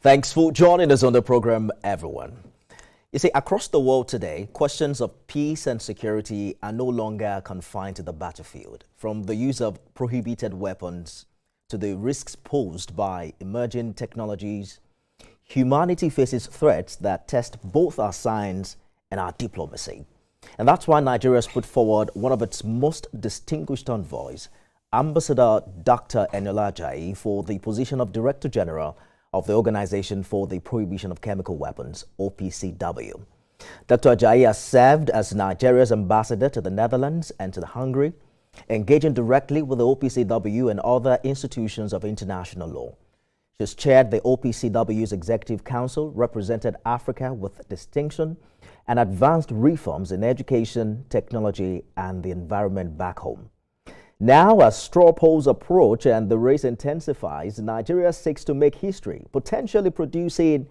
Thanks for joining us on the program, everyone. You see, across the world today, questions of peace and security are no longer confined to the battlefield. From the use of prohibited weapons to the risks posed by emerging technologies, humanity faces threats that test both our science and our diplomacy. And that's why Nigeria has put forward one of its most distinguished envoys, Ambassador Dr. Eniola Ajayi, for the position of Director General of the Organization for the Prohibition of Chemical Weapons, OPCW. Dr. Ajayi has served as Nigeria's ambassador to the Netherlands and to Hungary, engaging directly with the OPCW and other institutions of international law. She has chaired the OPCW's Executive Council, represented Africa with distinction, and advanced reforms in education, technology, and the environment back home. Now, as straw polls approach and the race intensifies, Nigeria seeks to make history, potentially producing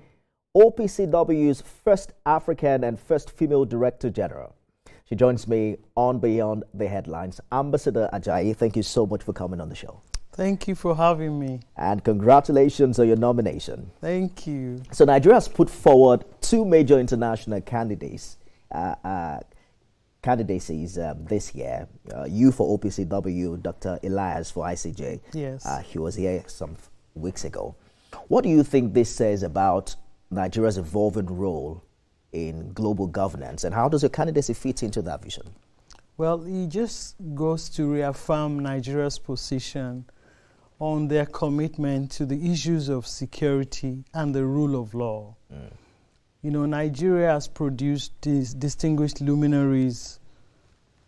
OPCW's first African and first female Director General. She joins me on Beyond the Headlines. Ambassador Ajayi, thank you so much for coming on the show. Thank you for having me. And congratulations on your nomination. Thank you. So Nigeria has put forward two major international candidacies this year. You for OPCW, Dr. Elias for ICJ. Yes. He was here some weeks ago. What do you think this says about Nigeria's evolving role in global governance, and how does your candidacy fit into that vision? Well, it just goes to reaffirm Nigeria's position on their commitment to the issues of security and the rule of law. You know, Nigeria has produced these distinguished luminaries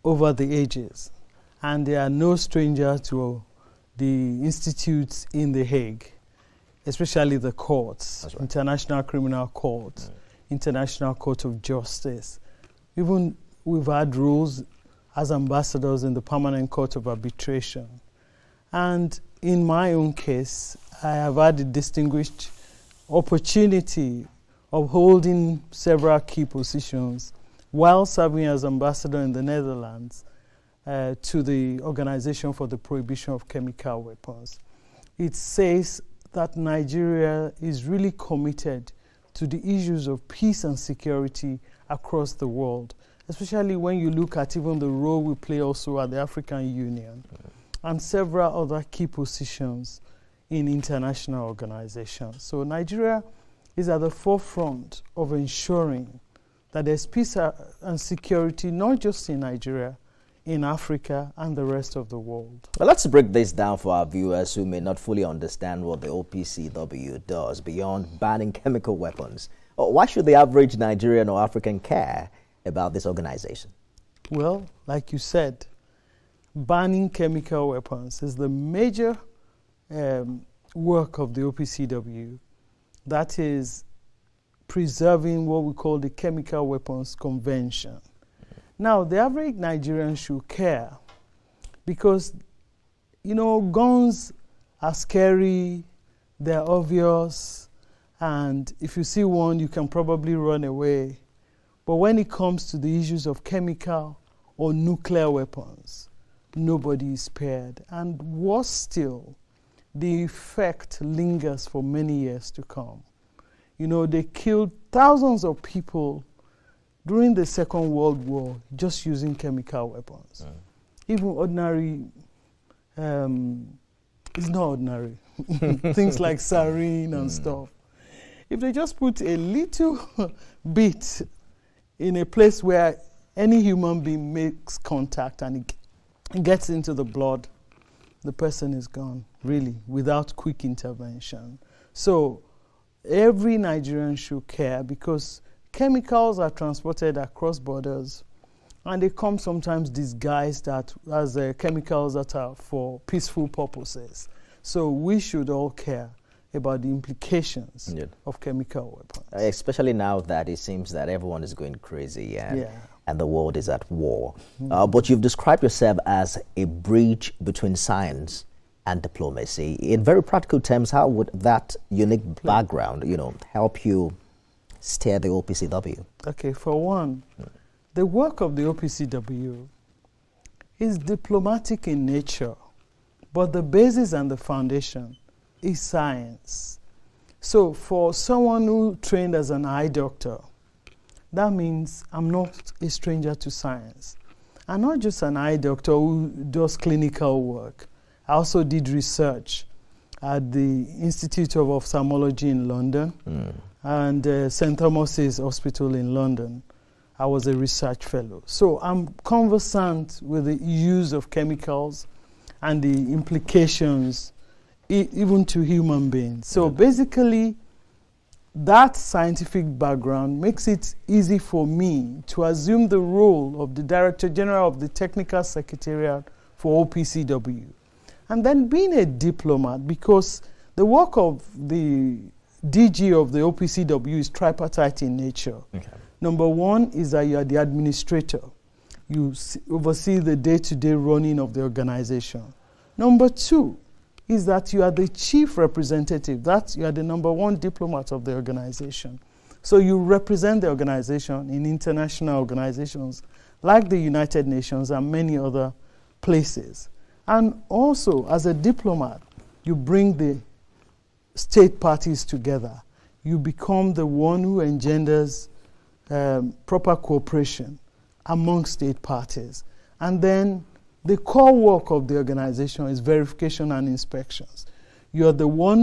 over the ages, and they are no stranger to the institutes in The Hague, especially the courts, right. International Criminal Court, International Court of Justice. Even we've had roles as ambassadors in the Permanent Court of Arbitration. And in my own case, I have had a distinguished opportunity of holding several key positions while serving as ambassador in the Netherlands to the Organization for the Prohibition of Chemical Weapons. It says that Nigeria is really committed to the issues of peace and security across the world, especially when you look at even the role we play also at the African Union and several other key positions in international organizations. So Nigeria is at the forefront of ensuring that there's peace and security, not just in Nigeria, in Africa and the rest of the world. Well, let's break this down for our viewers who may not fully understand what the OPCW does beyond banning chemical weapons. Why should the average Nigerian or African care about this organization? Well, like you said, banning chemical weapons is the major work of the OPCW. That is preserving what we call the Chemical Weapons Convention. Now, the average Nigerian should care because, you know, guns are scary, they're obvious, and if you see one, you can probably run away. But when it comes to the issues of chemical or nuclear weapons, nobody is spared. And worse still, the effect lingers for many years to come. You know, they killed thousands of people during the Second World War just using chemical weapons. Even ordinary, it's not ordinary, things like sarin and stuff. If they just put a little bit in a place where any human being makes contact and it gets into the blood, the person is gone, really, without quick intervention. So every Nigerian should care because chemicals are transported across borders and they come sometimes disguised as chemicals that are for peaceful purposes. So we should all care about the implications of chemical weapons. Especially now that it seems that everyone is going crazy and the world is at war. But you've described yourself as a bridge between science and diplomacy. In very practical terms, how would that unique background, you know, help you steer the OPCW? Okay, for one, the work of the OPCW is diplomatic in nature, but the basis and the foundation is science. So for someone who trained as an eye doctor, that means I'm not a stranger to science. I'm not just an eye doctor who does clinical work. I also did research at the Institute of Ophthalmology in London and St. Thomas's Hospital in London. I was a research fellow. So I'm conversant with the use of chemicals and the implications even to human beings. So basically, that scientific background makes it easy for me to assume the role of the Director General of the Technical Secretariat for OPCW. And then being a diplomat, because the work of the DG of the OPCW is tripartite in nature. Okay. Number one is that you are the administrator. You oversee the day-to-day running of the organization. Number two is that you are the chief representative. That you are the number one diplomat of the organization. So you represent the organization in international organizations like the United Nations and many other places. And also, as a diplomat, you bring the state parties together. You become the one who engenders proper cooperation among state parties. And then the core work of the organization is verification and inspections. You're the one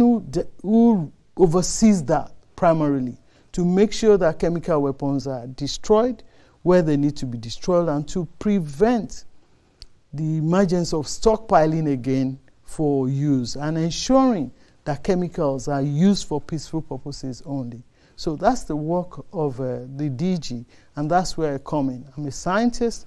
who oversees that primarily to make sure that chemical weapons are destroyed where they need to be destroyed and to prevent the emergence of stockpiling again for use and ensuring that chemicals are used for peaceful purposes only. So that's the work of the DG, and that's where I come in. I'm a scientist,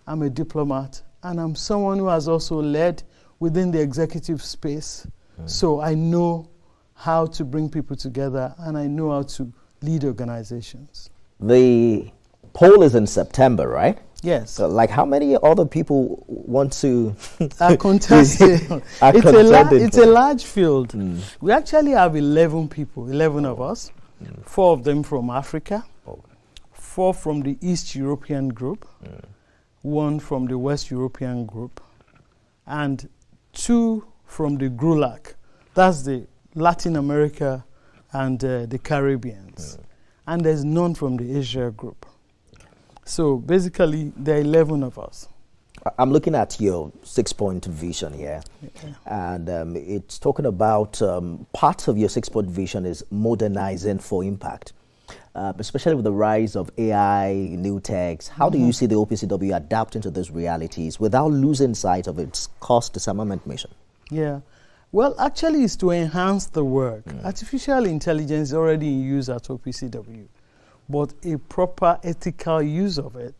I'm a diplomat, and I'm someone who has also led within the executive space. So I know how to bring people together, and I know how to lead organizations. The poll is in September, right? Yes. So, like, how many other people want to contest? It's a large field. We actually have 11 people, 11 of us. 4 of them from Africa, 4 from the East European group, 1 from the West European group, and 2 from the GRULAC. That's the Latin America and the Caribbeans. And there's none from the Asia group. So basically, there are 11 of us. I'm looking at your 6-point vision here, and it's talking about part of your 6-point vision is modernizing for impact, especially with the rise of AI, new techs. How do you see the OPCW adapting to these realities without losing sight of its cost disarmament mission? Yeah, well, actually, it's to enhance the work. Artificial intelligence is already in use at OPCW, but a proper ethical use of it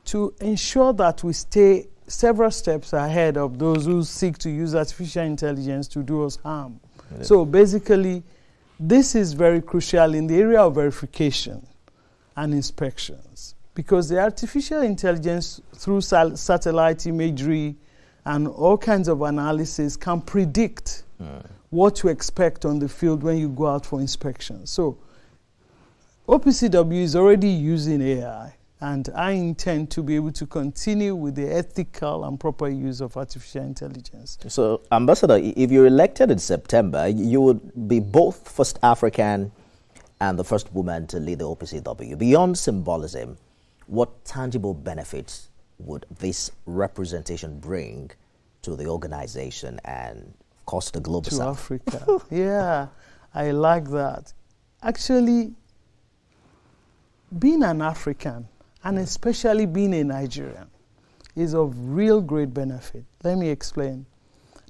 to ensure that we stay several steps ahead of those who seek to use artificial intelligence to do us harm. So basically, this is very crucial in the area of verification and inspections, because the artificial intelligence through satellite imagery and all kinds of analysis can predict what to expect on the field when you go out for inspection. So OPCW is already using AI, and I intend to be able to continue with the ethical and proper use of artificial intelligence. So, Ambassador, if you're elected in September, you would be both first African and the first woman to lead the OPCW. Beyond symbolism, what tangible benefits would this representation bring to the organization and, of course, the global south? Africa. Yeah, I like that. Actually, being an African, and especially being a Nigerian, is of real great benefit. Let me explain.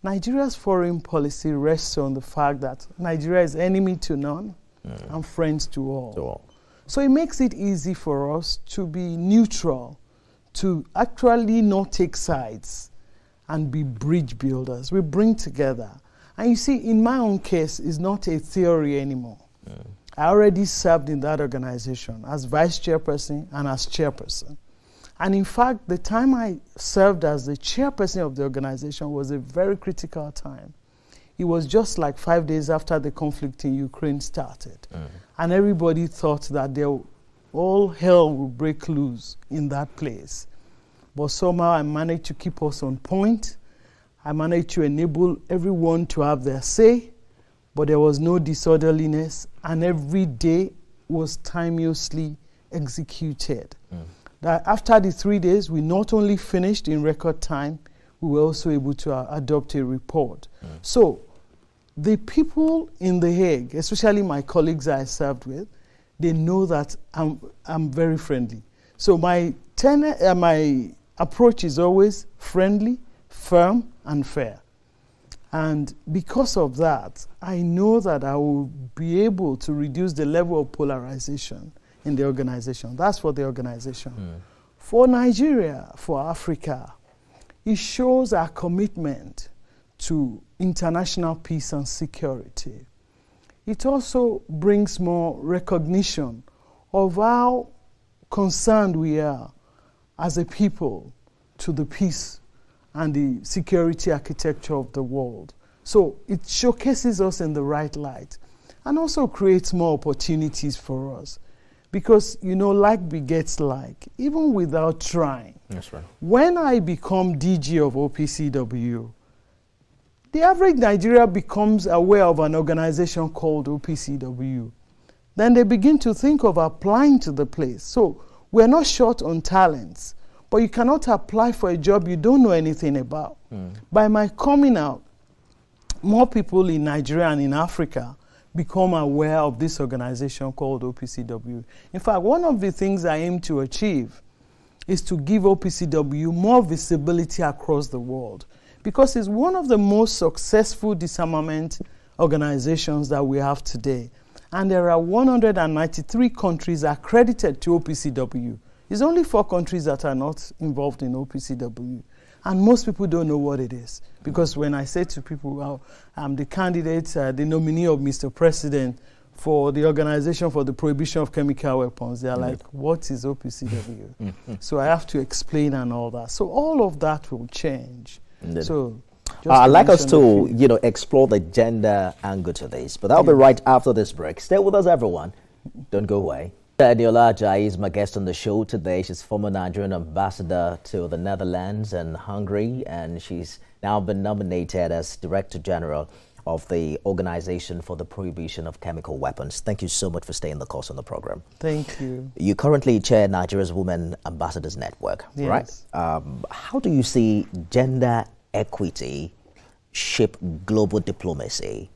Nigeria's foreign policy rests on the fact that Nigeria is enemy to none and friends to all. So it makes it easy for us to be neutral, to actually not take sides and be bridge builders. We bring together. And you see, in my own case, it's not a theory anymore. I already served in that organization as vice chairperson and as chairperson. And in fact, the time I served as the chairperson of the organization was a very critical time. It was just like 5 days after the conflict in Ukraine started. And everybody thought that all hell would break loose in that place. But somehow I managed to keep us on point. I managed to enable everyone to have their say. but there was no disorderliness, and every day was timeously executed. That after the 3 days, we not only finished in record time, we were also able to adopt a report. So the people in The Hague, especially my colleagues I served with, they know that I'm very friendly. So my approach is always friendly, firm, and fair. And because of that, I know that I will be able to reduce the level of polarization in the organization. That's for the organization. For Nigeria, for Africa, it shows our commitment to international peace and security. It also brings more recognition of how concerned we are as a people to the peace and the security architecture of the world. So it showcases us in the right light and also creates more opportunities for us. Because, you know, like begets like, even without trying. That's right. When I become DG of OPCW, the average Nigerian becomes aware of an organization called OPCW. Then they begin to think of applying to the place. So we're not short on talents, but you cannot apply for a job you don't know anything about. By my coming out, more people in Nigeria and in Africa become aware of this organization called OPCW. In fact, one of the things I aim to achieve is to give OPCW more visibility across the world, because it's one of the most successful disarmament organizations that we have today. And there are 193 countries accredited to OPCW. It's only 4 countries that are not involved in OPCW. And most people don't know what it is. Because when I say to people, well, I'm the candidate, the nominee of Mr. President for the Organization for the Prohibition of Chemical Weapons, they're like, what is OPCW? So I have to explain and all that. So all of that will change. So I'd like us to, explore the gender angle to this, but that'll be right after this break. Stay with us, everyone. Don't go away. Eniola Ajayi is my guest on the show today. She's former Nigerian ambassador to the Netherlands and Hungary, and she's now been nominated as Director General of the Organization for the Prohibition of Chemical Weapons. Thank you so much for staying the course on the program. Thank you. You currently chair Nigeria's Women Ambassadors Network, right? How do you see gender equity shape global diplomacy,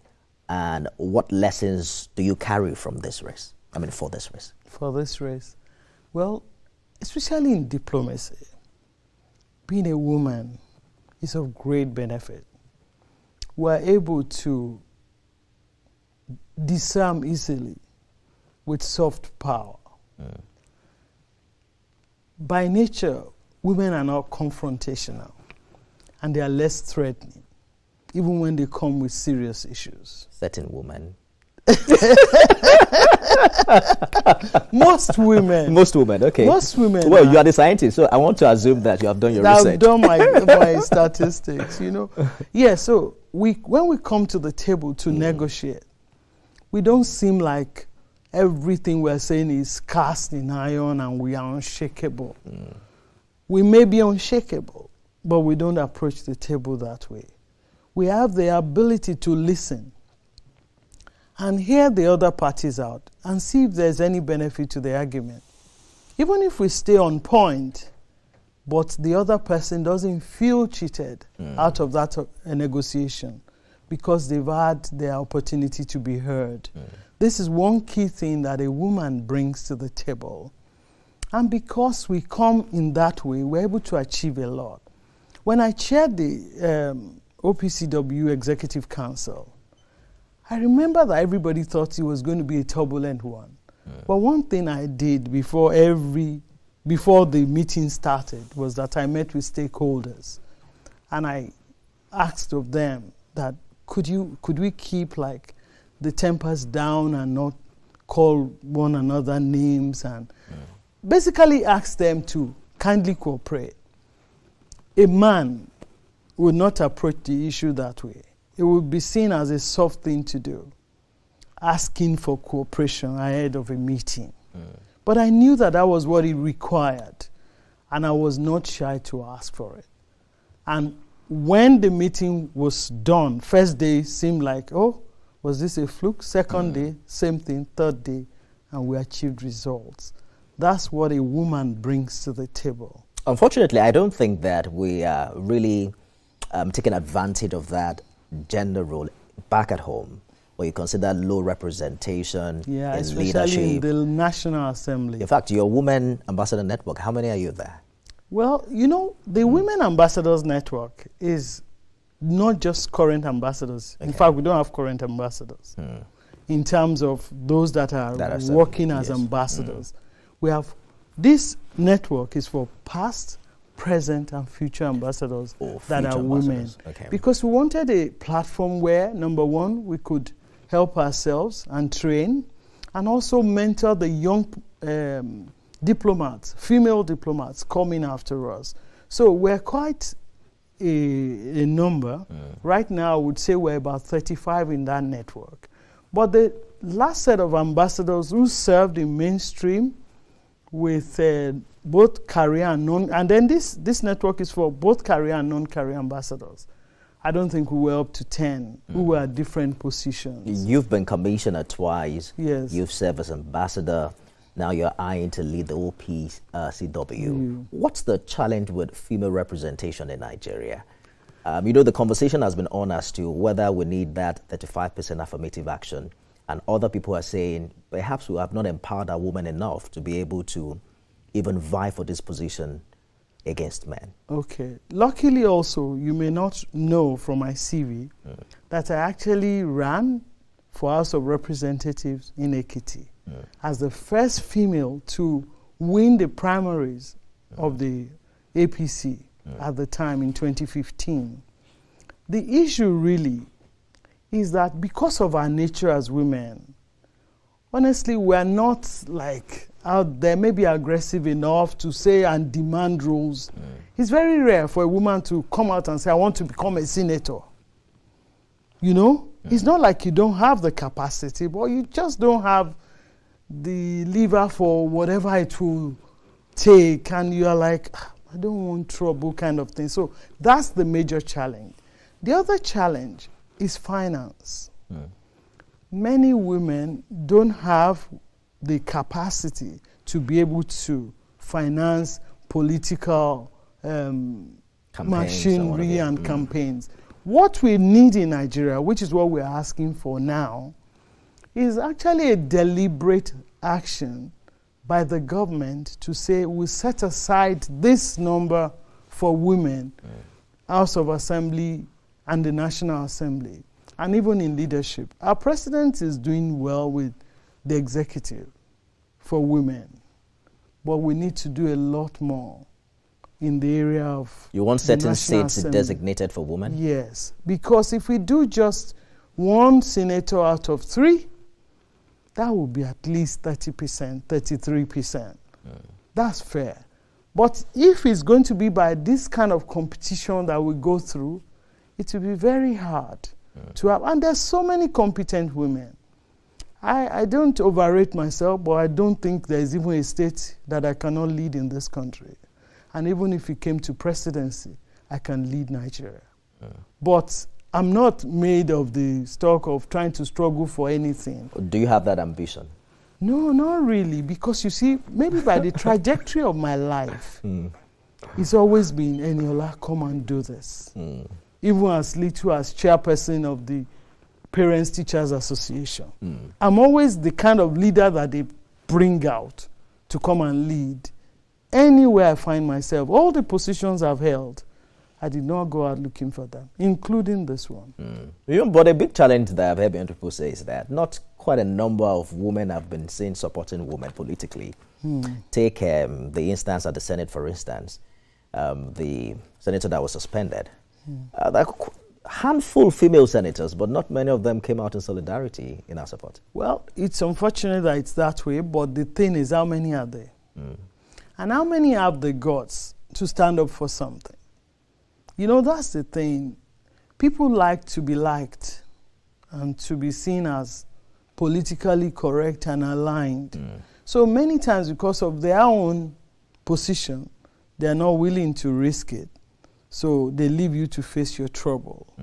and what lessons do you carry from this race? For this race. For this race? Well, especially in diplomacy, being a woman is of great benefit. We're able to disarm easily with soft power. By nature, women are not confrontational, and they are less threatening, even when they come with serious issues. Certain women. Most women. Most women, okay. Most women. Well, you are the scientist, so I want to assume that you have done your research. I've done my statistics, Yeah, so when we come to the table to negotiate, we don't seem like everything we're saying is cast in iron and we are unshakable. We may be unshakable, but we don't approach the table that way. We have the ability to listen and hear the other parties out and see if there's any benefit to the argument. Even if we stay on point, but the other person doesn't feel cheated out of that negotiation because they've had their opportunity to be heard. This is one key thing that a woman brings to the table. And because we come in that way, we're able to achieve a lot. When I chaired the OPCW Executive Council, I remember that everybody thought it was going to be a turbulent one. But one thing I did before the meeting started was that I met with stakeholders, and I asked of them that could we keep like the tempers down and not call one another names, and basically asked them to kindly cooperate. A man would not approach the issue that way. It would be seen as a soft thing to do, asking for cooperation ahead of a meeting. But I knew that that was what it required, and I was not shy to ask for it. And when the meeting was done, first day seemed like, oh, Was this a fluke? Second day, same thing. Third day, and we achieved results. That's what a woman brings to the table. Unfortunately, I don't think that we are really taking advantage of that gender role back at home, where you consider low representation in especially leadership. in the National Assembly. In fact, your Women Ambassador Network, how many are you there? Well, you know, the Women Ambassadors Network is not just current ambassadors. Okay. In fact, we don't have current ambassadors in terms of those that are working as ambassadors. We have, this network is for past, present, and future ambassadors that are women. Okay. Because we wanted a platform where, number one, we could help ourselves and train, and also mentor the young diplomats, female diplomats coming after us. So we're quite a number. Right now, I would say we're about 35 in that network. But the last set of ambassadors who served in mainstream with both career and non, and then this network is for both career and non-career ambassadors. I don't think we were up to 10 who were at different positions. You've been commissioner twice. Yes. You've served as ambassador. Now you're eyeing to lead the OPCW. What's the challenge with female representation in Nigeria? You know, the conversation has been on as to whether we need that 35% affirmative action. And other people are saying perhaps we have not empowered our women enough to be able to even vie for this position against men. Okay. Luckily also, you may not know from my CV that I actually ran for House of Representatives in Ekiti as the first female to win the primaries of the APC at the time in 2015. The issue really is that because of our nature as women, honestly, we're not like out there, maybe aggressive enough to say and demand roles. It's very rare for a woman to come out and say, I want to become a senator. You know? It's not like you don't have the capacity, but you just don't have the lever for whatever it will take, and you are like, I don't want trouble kind of thing. So that's the major challenge. The other challenge is finance. Many women don't have the capacity to be able to finance political machinery and campaigns. What we need in Nigeria, which is what we're asking for now, is actually a deliberate action by the government to say we set aside this number for women, House of Assembly and the National Assembly, and even in leadership. Our president is doing well with the executive for women, but we need to do a lot more in the area of... You want certain seats designated for women? Yes, because if we do just one senator out of 3, that would be at least 30%, 33%. That's fair. But if it's going to be by this kind of competition that we go through, it will be very hard to have. And there's so many competent women. I don't overrate myself, but I don't think there's even a state that I cannot lead in this country. And even if it came to presidency, I can lead Nigeria. But I'm not made of the stock of trying to struggle for anything. Do you have that ambition? No, not really. Because you see, maybe by the trajectory of my life, it's always been, Eniola, come and do this. Even as little as chairperson of the Parents Teachers Association. I'm always the kind of leader that they bring out to come and lead. Anywhere I find myself, all the positions I've held, I did not go out looking for them, including this one. But a big challenge that I've heard many people say is that not quite a number of women have been seen supporting women politically. Take the instance at the Senate, for instance, the senator that was suspended. Like handful of female senators, but not many of them came out in solidarity in our support. Well, it's unfortunate that it's that way, but the thing is, how many are there? And how many have the guts to stand up for something? You know, that's the thing. People like to be liked and to be seen as politically correct and aligned. So many times, because of their own position, they're not willing to risk it. So they leave you to face your trouble.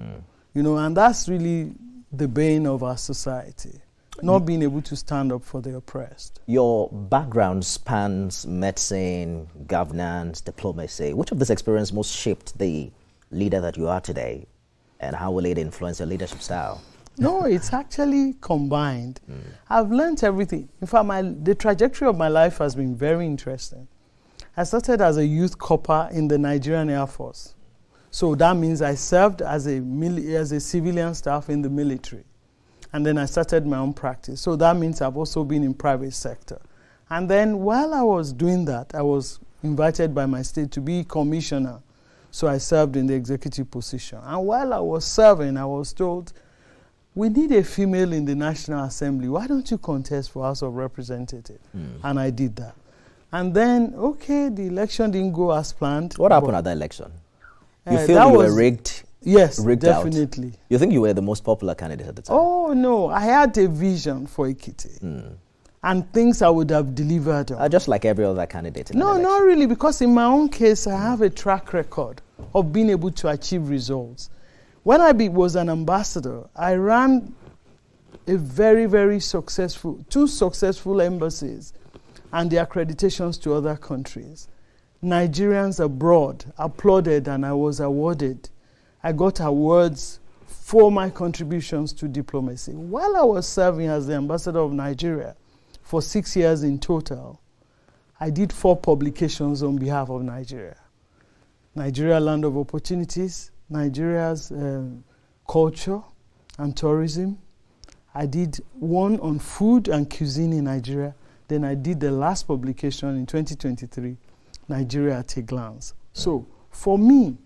You know, and that's really the bane of our society, not being able to stand up for the oppressed. Your background spans medicine, governance, diplomacy. Which of this experience most shaped the leader that you are today, and how will it influence your leadership style? No, it's actually combined. I've learned everything. In fact, the trajectory of my life has been very interesting. I started as a youth corper in the Nigerian Air Force. So that means I served as a civilian staff in the military. And then I started my own practice. So that means I've also been in private sector. And then while I was doing that, I was invited by my state to be commissioner. So I served in the executive position. And while I was serving, I was told, we need a female in the National Assembly. Why don't you contest for House of Representatives? And I did that. And then, okay, the election didn't go as planned. What happened at the election? You feel you were rigged? Yes, rigged definitely. Out? You think you were the most popular candidate at the time? Oh, no. I had a vision for Ekiti. And things I would have delivered on. Just like every other candidate in No, not really, because in my own case, I have a track record of being able to achieve results. When I was an ambassador, I ran a very, very two successful embassies and the accreditations to other countries. Nigerians abroad applauded and I was awarded. I got awards for my contributions to diplomacy. While I was serving as the ambassador of Nigeria for 6 years in total, I did 4 publications on behalf of Nigeria. Nigeria Land of Opportunities, Nigeria's culture and tourism. I did one on food and cuisine in Nigeria. Then I did the last publication in 2023, Nigeria at a Glance. So for me,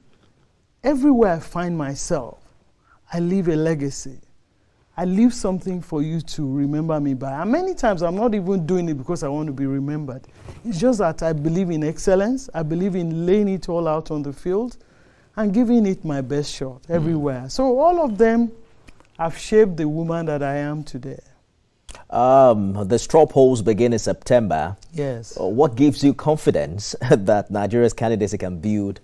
everywhere I find myself, I leave a legacy. I leave something for you to remember me by. And many times I'm not even doing it because I want to be remembered. It's just that I believe in excellence. I believe in laying it all out on the field and giving it my best shot everywhere. So all of them have shaped the woman that I am today. The straw polls begin in September. Yes. What gives you confidence that Nigeria's candidacy can build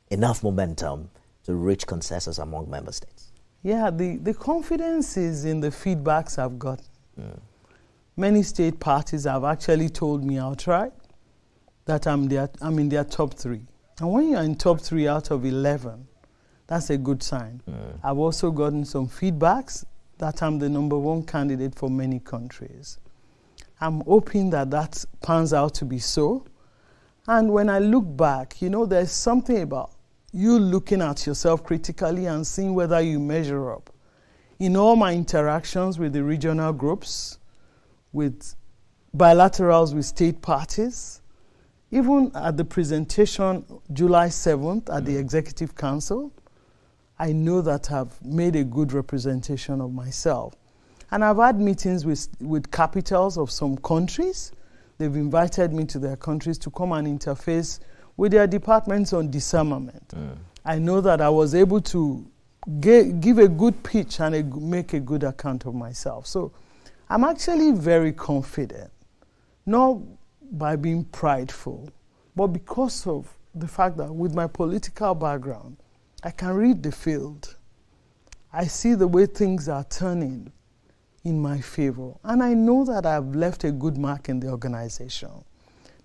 enough momentum to reach consensus among member states? Yeah, the confidence is in the feedbacks I've gotten. Many state parties have actually told me outright that I'm in their top 3. And when you're in top 3 out of 11, that's a good sign. I've also gotten some feedbacks that I'm the #1 candidate for many countries. I'm hoping that pans out to be so. And when I look back, there's something about you looking at yourself critically and seeing whether you measure up. In all my interactions with the regional groups, with bilaterals with state parties, even at the presentation July 7th at the Executive Council, I know that I've made a good representation of myself. And I've had meetings with capitals of some countries. They've invited me to their countries to come and interface with their departments on disarmament. I know that I was able to give a good pitch and make a good account of myself. So I'm actually very confident, not by being prideful, but because of the fact that with my political background, I can read the field. I see the way things are turning in my favor. And I know that I've left a good mark in the organization.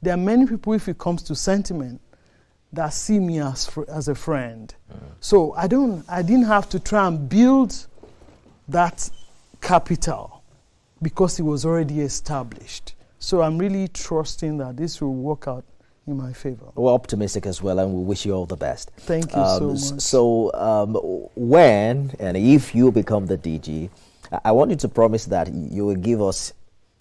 There are many people, if it comes to sentiment, that see me as a friend. So I didn't have to try and build that capital because it was already established. So I'm really trusting that this will work out in my favor. We're optimistic as well, and we wish you all the best. Thank you so much. So when and if you become the DG, I want you to promise that you will give us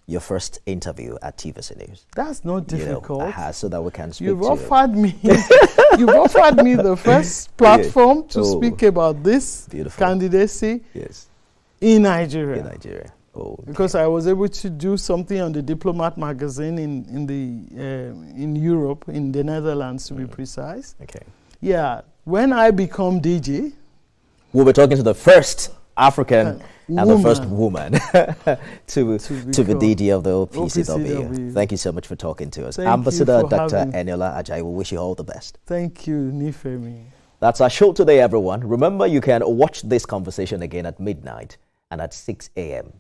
your first interview at TVC News. That's not difficult. So that we can speak You've to offered me you've offered me the first platform to speak about this candidacy in Nigeria. In Nigeria. Because I was able to do something on the Diplomat magazine in Europe, in the Netherlands to be precise. Okay. Yeah. When I become DG, we'll be talking to the first African and the first woman to be DG of the OPCW. Thank you so much for talking to us. Ambassador Dr. Eniola Ajayi, we wish you all the best. Thank you, Nifemi. That's our show today, everyone. Remember, you can watch this conversation again at midnight. and at 6 a.m.